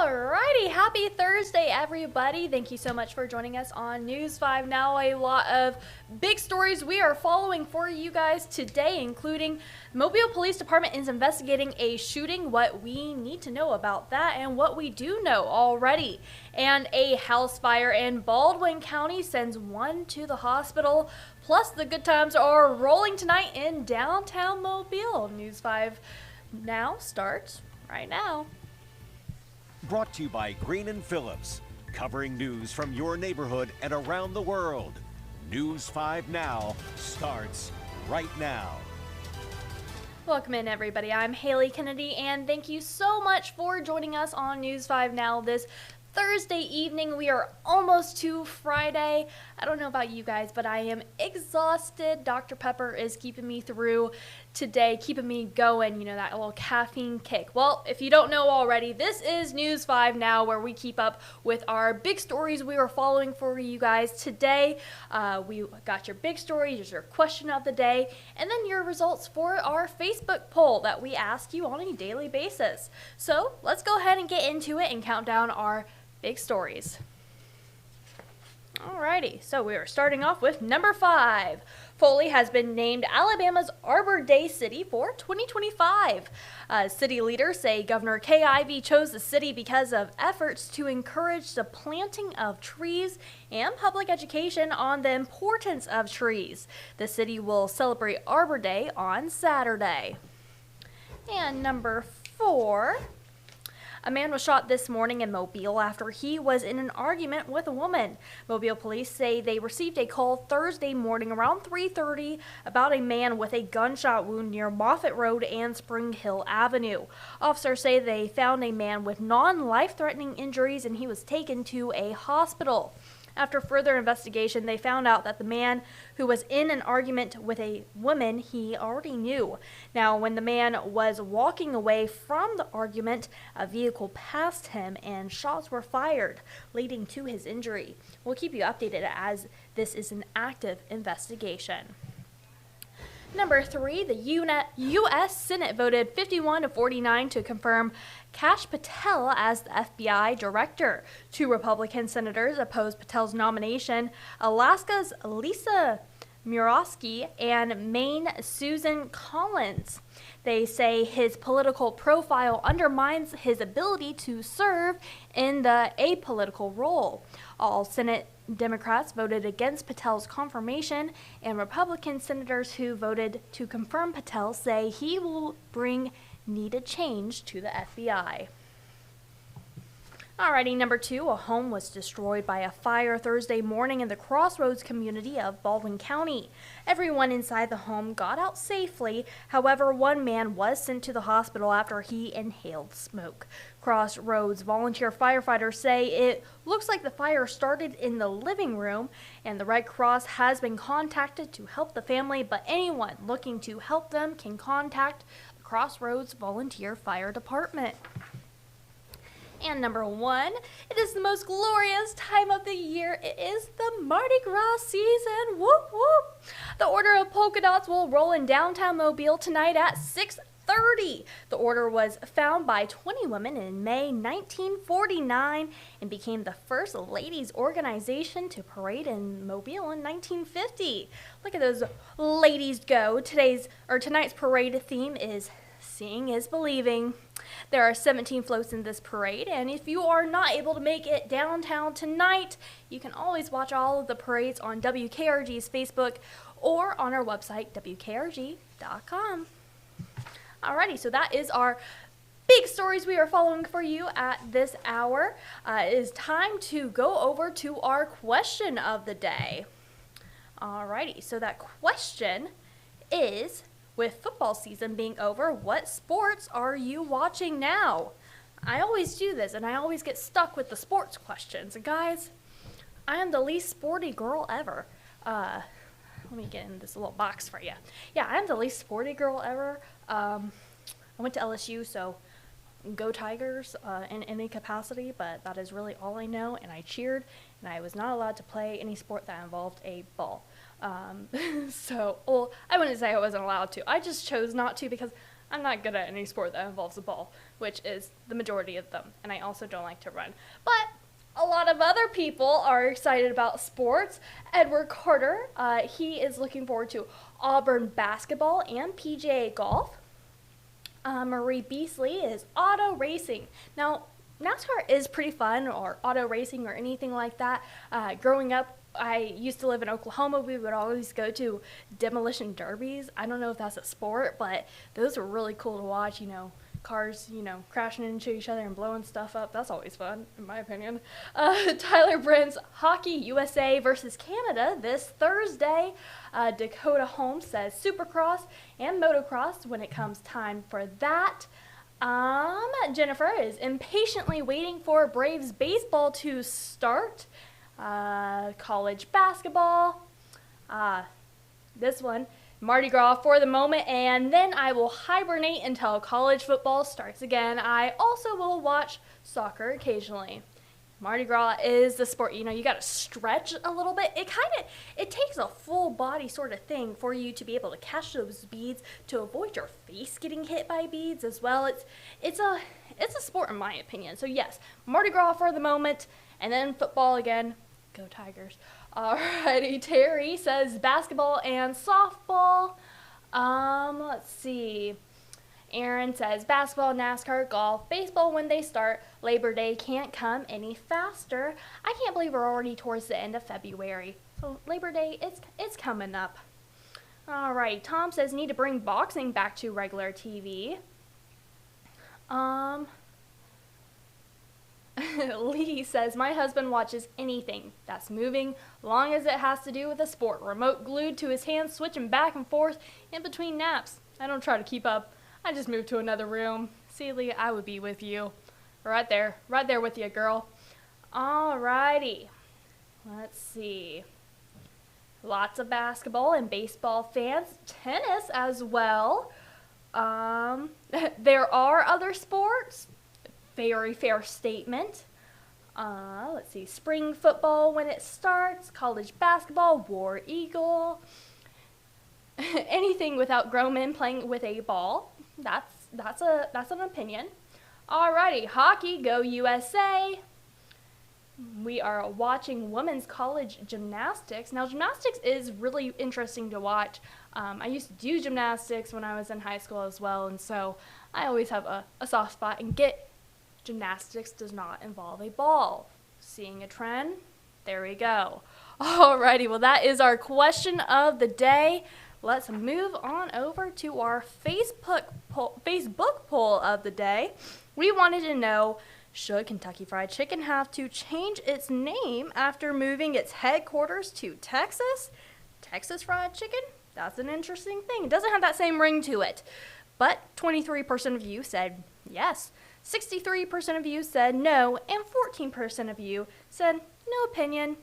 Alrighty, happy Thursday, everybody. Thank you so much for joining us on News 5 Now. A lot of big stories we are following for you guys today, including Mobile Police Department is investigating a shooting, what we need to know about that and what we do know already. And a house fire in Baldwin County sends one to the hospital. Plus, the good times are rolling tonight in downtown Mobile. News 5 Now starts right now. Brought to you by Green & Phillips, covering news from your neighborhood and around the world. News 5 Now starts right now. Welcome in, everybody. I'm Haley Kennedy, and thank you so much for joining us on News 5 Now this Thursday evening. We are almost to Friday. I don't know about you guys, but I am exhausted. Dr. Pepper is keeping me through today, keeping me going, you know, that little caffeine kick. Well, if you don't know already, this is News 5 Now, where we keep up with our big stories we are following for you guys today. We got your big story, your question of the day, and then your results for our Facebook poll that we ask you on a daily basis. So let's go ahead and get into it and count down our big stories. Alrighty, so we are starting off with number 5. Foley has been named Alabama's Arbor Day City for 2025. City leaders say Governor Kay Ivey chose the city because of efforts to encourage the planting of trees and public education on the importance of trees. The city will celebrate Arbor Day on Saturday. And number 4. A man was shot this morning in Mobile after he was in an argument with a woman. Mobile police say they received a call Thursday morning around 3:30 about a man with a gunshot wound near Moffett Road and Spring Hill Avenue. Officers say they found a man with non-life-threatening injuries and he was taken to a hospital. After further investigation, they found out that the man who was in an argument with a woman he already knew. Now, when the man was walking away from the argument, a vehicle passed him and shots were fired, leading to his injury. We'll keep you updated as this is an active investigation. Number 3, the U.S. Senate voted 51-49 to confirm Kash Patel as the FBI director. 2 Republican senators opposed Patel's nomination. Alaska's Lisa Murkowski and Maine's Susan Collins. They say his political profile undermines his ability to serve in the apolitical role. All Senate Democrats voted against Patel's confirmation, and Republican senators who voted to confirm Patel say he will bring needed change to the FBI. Alrighty, number 2, a home was destroyed by a fire Thursday morning in the Crossroads community of Baldwin County. Everyone inside the home got out safely. However, one man was sent to the hospital after he inhaled smoke. Crossroads volunteer firefighters say it looks like the fire started in the living room, and the Red Cross has been contacted to help the family, but anyone looking to help them can contact the Crossroads Volunteer Fire Department. And number 1, it is the most glorious time of the year. It is the Mardi Gras season. Whoop, whoop. The Order of Polka Dots will roll in downtown Mobile tonight at 6:30. The order was found by 20 women in May 1949 and became the first ladies' organization to parade in Mobile in 1950. Look at those ladies go. Tonight's parade theme is Seeing is Believing. There are 17 floats in this parade, and if you are not able to make it downtown tonight, you can always watch all of the parades on WKRG's Facebook or on our website, WKRG.com. Alrighty, so that is our big stories we are following for you at this hour. It is time to go over to our question of the day. Alrighty, so that question is, with football season being over, what sports are you watching now? I always do this, and I always get stuck with the sports questions. And guys, I am the least sporty girl ever. Let me get in this little box for you. Yeah, I'm the least sporty girl ever. I went to LSU, so go Tigers in any capacity, but that is really all I know. And I cheered, and I was not allowed to play any sport that involved a ball. I wouldn't say I wasn't allowed to. I just chose not to because I'm not good at any sport that involves a ball, which is the majority of them, and I also don't like to run. But a lot of other people are excited about sports. Edward Carter, he is looking forward to Auburn basketball and PGA golf. Marie Beasley is auto racing. Now, NASCAR is pretty fun, or auto racing or anything like that. Growing up, I used to live in Oklahoma. We would always go to demolition derbies. I don't know if that's a sport, but those were really cool to watch, cars, crashing into each other and blowing stuff up. That's always fun, in my opinion. Tyler Brent's Hockey USA versus Canada this Thursday. Dakota Holmes says Supercross and motocross when it comes time for that. Jennifer is impatiently waiting for Braves baseball to start. College basketball. This one. Mardi Gras for the moment, and then I will hibernate until college football starts again. I also will watch soccer occasionally. Mardi Gras is the sport, you got to stretch a little bit. It takes a full body sort of thing for you to be able to catch those beads, to avoid your face getting hit by beads as well. It's a sport in my opinion. So yes, Mardi Gras for the moment, and then football again. Go Tigers. Alrighty, Terry says basketball and softball. Let's see. Aaron says basketball, NASCAR, golf, baseball when they start. Labor Day can't come any faster. I can't believe we're already towards the end of February. So Labor Day, it's coming up. Alright, Tom says need to bring boxing back to regular TV. Lee says, my husband watches anything that's moving, long as it has to do with a sport. Remote glued to his hand, switching back and forth in between naps. I don't try to keep up. I just move to another room. See, Lee, I would be with you. Right there with you, girl. Alrighty. Let's see. Lots of basketball and baseball fans. Tennis as well. There are other sports. Very fair statement. Let's see. Spring football when it starts. College basketball. War Eagle. Anything without grown men playing with a ball. That's an opinion. Alrighty. Hockey. Go USA. We are watching women's college gymnastics. Now, gymnastics is really interesting to watch. I used to do gymnastics when I was in high school as well, and so I always have a soft spot. And gymnastics does not involve a ball. Seeing a trend? There we go. Alrighty, well that is our question of the day. Let's move on over to our Facebook poll of the day. We wanted to know, should Kentucky Fried Chicken have to change its name after moving its headquarters to Texas? Texas Fried Chicken? That's an interesting thing. It doesn't have that same ring to it. But 23% of you said yes. 63% of you said no, and 14% of you said no opinion.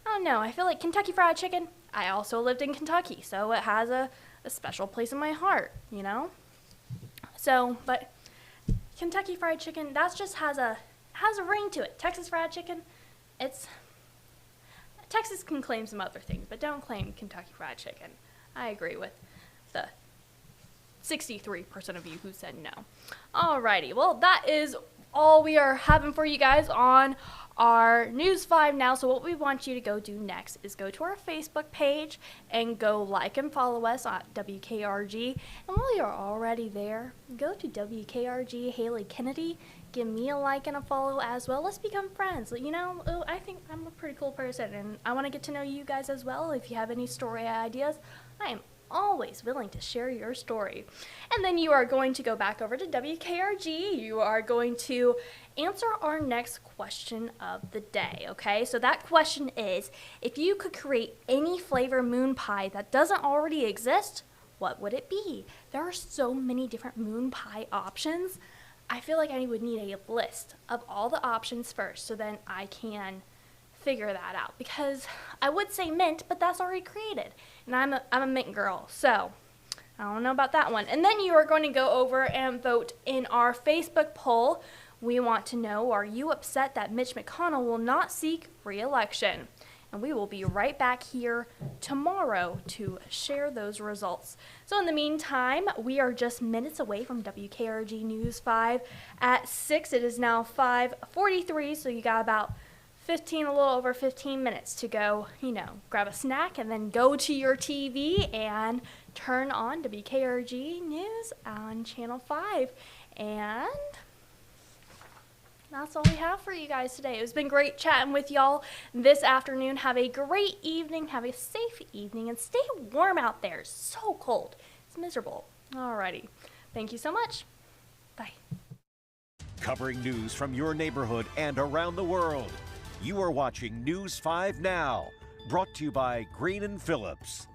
Oh no, I feel like Kentucky Fried Chicken, I also lived in Kentucky, so it has a special place in my heart, So, but Kentucky Fried Chicken, that just has a ring to it. Texas Fried Chicken, Texas can claim some other things, but don't claim Kentucky Fried Chicken. I agree with the 63% of you who said no. Alrighty, well that is all we are having for you guys on our News 5 Now. So what we want you to go do next is go to our Facebook page and go like and follow us at WKRG. And while you're already there, go to WKRG Haley Kennedy. Give me a like and a follow as well. Let's become friends. I think I'm a pretty cool person, and I want to get to know you guys as well. If you have any story ideas, I am always willing to share your story. And then you are going to go back over to WKRG. You are going to answer our next question of the day, okay? So that question is, if you could create any flavor moon pie that doesn't already exist, what would it be? There are so many different moon pie options. I feel like I would need a list of all the options first, so then I can figure that out, because I would say mint, but that's already created, and I'm a mint girl, so I don't know about that one. And then you are going to go over and vote in our Facebook poll. We want to know, are you upset that Mitch McConnell will not seek re-election? and we will be right back here tomorrow to share those results. So in the meantime, we are just minutes away from WKRG News 5 at 6. It is now 5:43, so you got about a little over 15 minutes to go, grab a snack and then go to your TV and turn on WKRG News on Channel 5. And that's all we have for you guys today. It's been great chatting with y'all this afternoon. Have a great evening. Have a safe evening. And stay warm out there. It's so cold. It's miserable. Alrighty. Thank you so much. Bye. Covering news from your neighborhood and around the world. You are watching News 5 Now, brought to you by Green & Phillips.